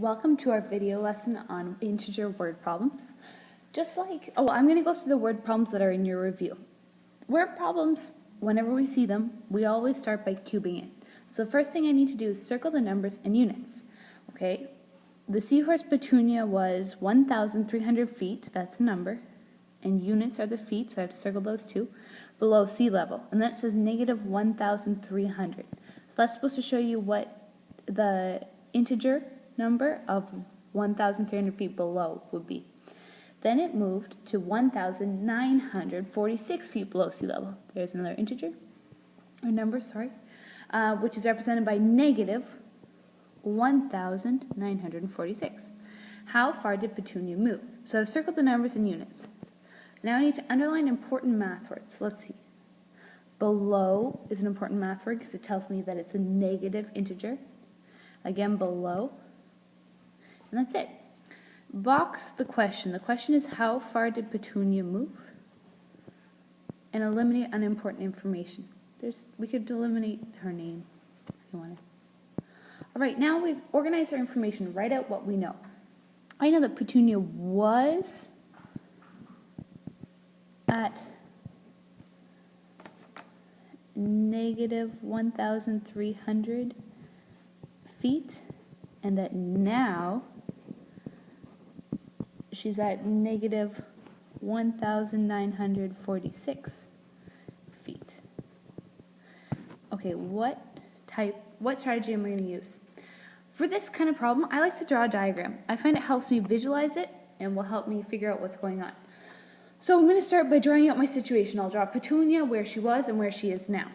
Welcome to our video lesson on integer word problems. I'm going to go through the word problems that are in your review. Word problems, whenever we see them, we always start by cubing it. So the first thing I need to do is circle the numbers and units. Okay, the seahorse Petunia was 1,300 feet, that's a number, and units are the feet, so I have to circle those two, below sea level. And then it says negative 1,300. So that's supposed to show you what the integer number of 1,300 feet below would be. Then it moved to 1,946 feet below sea level. There's another integer, or number, which is represented by negative 1,946. How far did Petunia move? So I've circled the numbers in units. Now I need to underline important math words. Let's see. Below is an important math word because it tells me that it's a negative integer. Again, below. And that's it. Box the question. The question is, how far did Petunia move? And eliminate unimportant information. We could eliminate her name if you wanted. All right, now we've organized our information. Write out what we know. I know that Petunia was at negative 1,300 feet, and that now she's at negative 1,946 feet. Okay, what strategy am I going to use? For this kind of problem, I like to draw a diagram. I find it helps me visualize it and will help me figure out what's going on. So I'm going to start by drawing out my situation. I'll draw Petunia, where she was, and where she is now.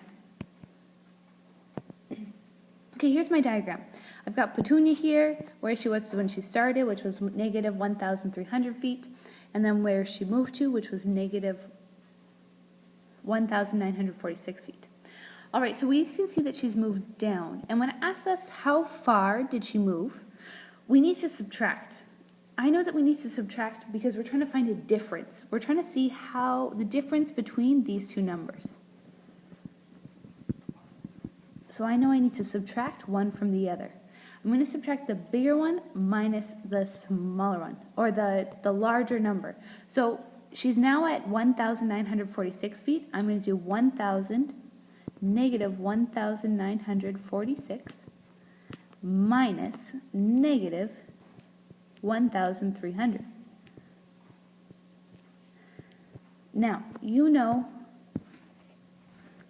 Okay, here's my diagram. I've got Petunia here, where she was when she started, which was negative 1,300 feet, and then where she moved to, which was negative 1,946 feet. All right, so we can see that she's moved down. And when it asks us how far did she move, we need to subtract. I know that we need to subtract because we're trying to find a difference. We're trying to see how the difference between these two numbers. So I know I need to subtract one from the other. I'm going to subtract the bigger one minus the smaller one, or the larger number. So she's now at 1,946 feet. I'm going to do negative 1,946 minus negative 1,300. Now, you know, I'm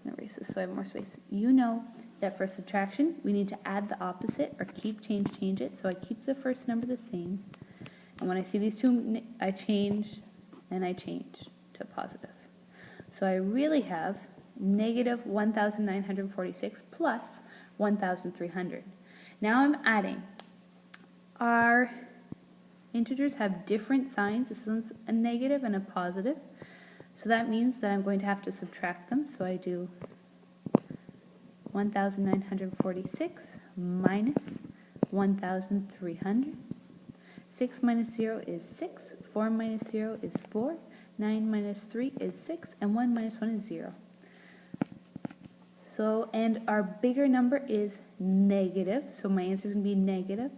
going to erase this so I have more space. You know that for subtraction, we need to add the opposite, or change it. So I keep the first number the same. And when I see these two, I change, and I change to positive. So I really have negative 1,946 plus 1,300. Now I'm adding. Our integers have different signs. This one's a negative and a positive. So that means that I'm going to have to subtract them. So I do 1,946 minus 1,300. 6 minus 0 is 6. 4 minus 0 is 4. 9 minus 3 is 6. And 1 minus 1 is 0. So, and our bigger number is negative. So my answer is going to be negative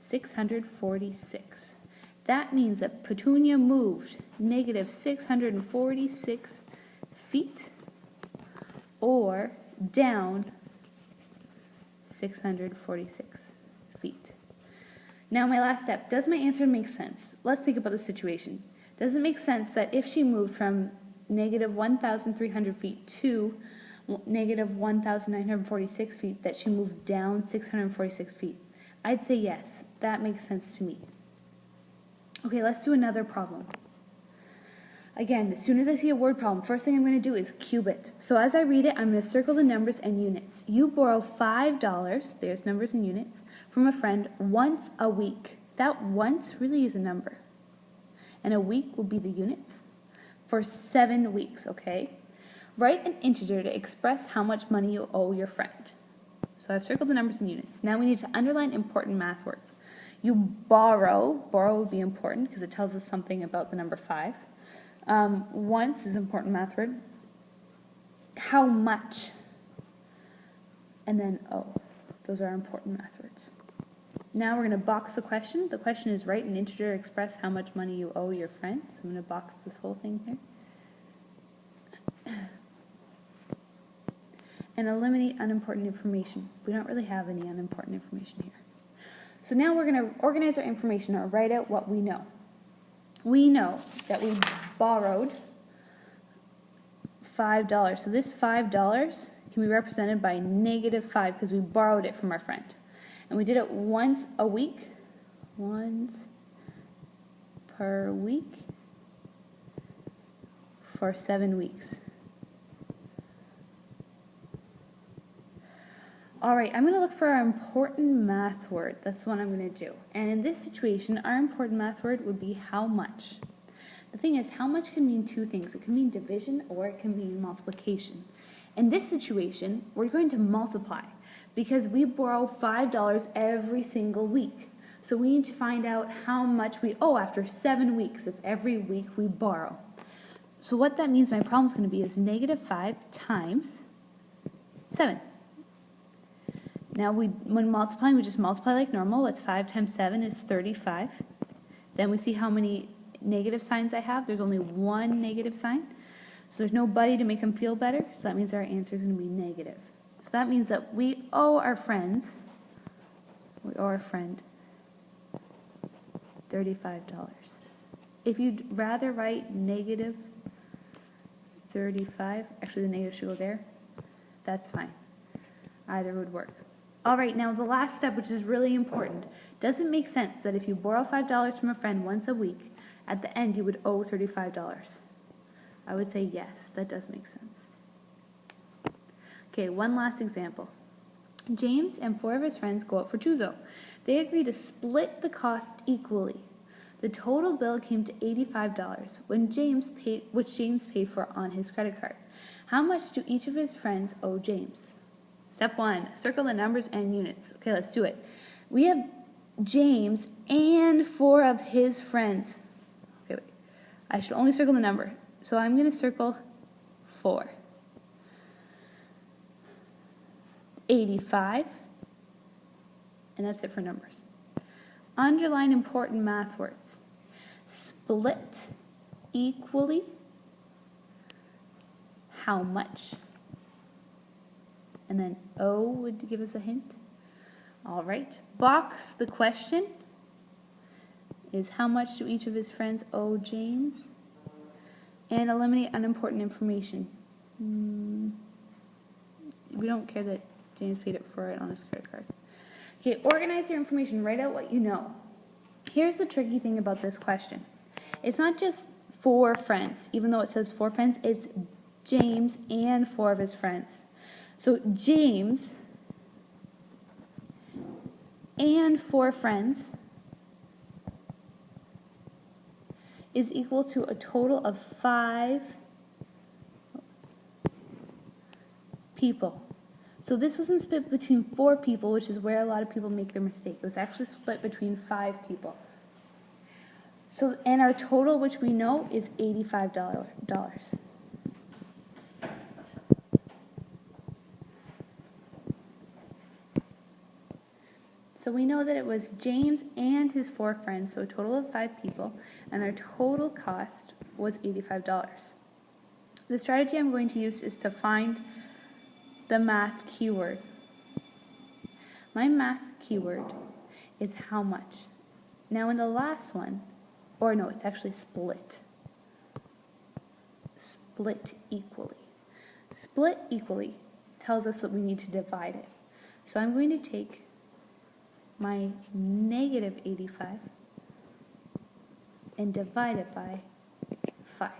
646. That means that Petunia moved negative 646 feet, or down 646 feet. Now my last step, does my answer make sense? Let's think about the situation. Does it make sense that if she moved from negative 1,300 feet to negative 1,946 feet, that she moved down 646 feet? I'd say yes, that makes sense to me. Okay, let's do another problem. Again, as soon as I see a word problem, first thing I'm going to do is cube it. So as I read it, I'm going to circle the numbers and units. You borrow $5, there's numbers and units, from a friend once a week. That once really is a number. And a week will be the units for 7 weeks, okay? Write an integer to express how much money you owe your friend. So I've circled the numbers and units. Now we need to underline important math words. You borrow would be important because it tells us something about the number 5. Once is an important math word. How much? And then O. Those are important math words. Now we're going to box the question. The question is write an integer, express how much money you owe your friend. So I'm going to box this whole thing here. And eliminate unimportant information. We don't really have any unimportant information here. So now we're going to organize our information or write out what we know. We know that we borrowed $5. So this $5 can be represented by -5 because we borrowed it from our friend. And we did it once a week. Once per week for 7 weeks. All right, I'm going to look for our important math word. That's what I'm going to do. And in this situation, our important math word would be how much. The thing is, how much can mean two things. It can mean division or it can mean multiplication. In this situation, we're going to multiply because we borrow $5 every single week. So we need to find out how much we owe after 7 weeks if every week we borrow. So what that means my problem is going to be is -5 times 7. Now, when multiplying, we just multiply like normal. What's 5 times 7 is 35. Then we see how many negative signs I have. There's only one negative sign. So there's nobody to make them feel better. So that means our answer is going to be negative. So that means that we owe our friend $35. If you'd rather write -35, actually the negative should go there, that's fine. Either would work. All right, now the last step, which is really important. Does it make sense that if you borrow $5 from a friend once a week, at the end you would owe $35? I would say yes, that does make sense. Okay, one last example. James and 4 of his friends go out for Chuzo. They agree to split the cost equally. The total bill came to $85, which James paid for on his credit card. How much do each of his friends owe James? Step 1, circle the numbers and units. Okay, let's do it. We have James and 4 of his friends. Okay, wait. I should only circle the number. So I'm going to circle 4. 85. And that's it for numbers. Underline important math words. Split equally. How much? And then O would give us a hint. All right. Box the question is how much do each of his friends owe James? And eliminate unimportant information. We don't care that James paid it for it on his credit card. Okay, organize your information. Write out what you know. Here's the tricky thing about this question. It's not just 4 friends. Even though it says 4 friends, it's James and 4 of his friends. So James and 4 friends is equal to a total of 5 people. So this wasn't split between 4 people, which is where a lot of people make their mistake. It was actually split between 5 people. So, and our total, which we know, is $85. So we know that it was James and his 4 friends, so a total of 5 people, and our total cost was $85. The strategy I'm going to use is to find the math keyword. My math keyword is how much. Now in the last one, or no, it's actually split. Split equally. Split equally tells us that we need to divide it. So I'm going to take my -85 and divide it by 5.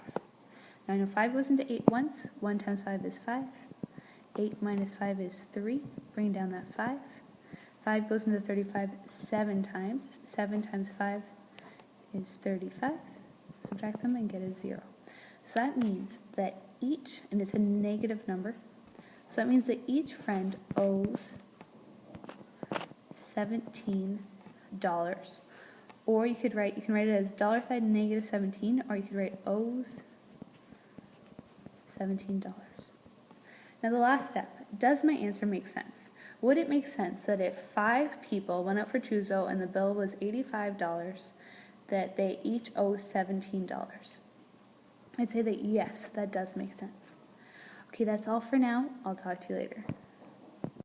Now I know 5 goes into 8 once. 1 times 5 is 5. 8 minus 5 is 3. Bring down that 5. 5 goes into 35 7 times. 7 times 5 is 35. Subtract them and get a 0. So that means that each, and it's a negative number, so that means that each friend owes $17. Or you can write it as $-17, or you could write owes $17. Now the last step, does my answer make sense? would it make sense that if 5 people went out for choozo and the bill was $85, that they each owe $17? I'd say that yes, that does make sense. Okay, that's all for now. I'll talk to you later.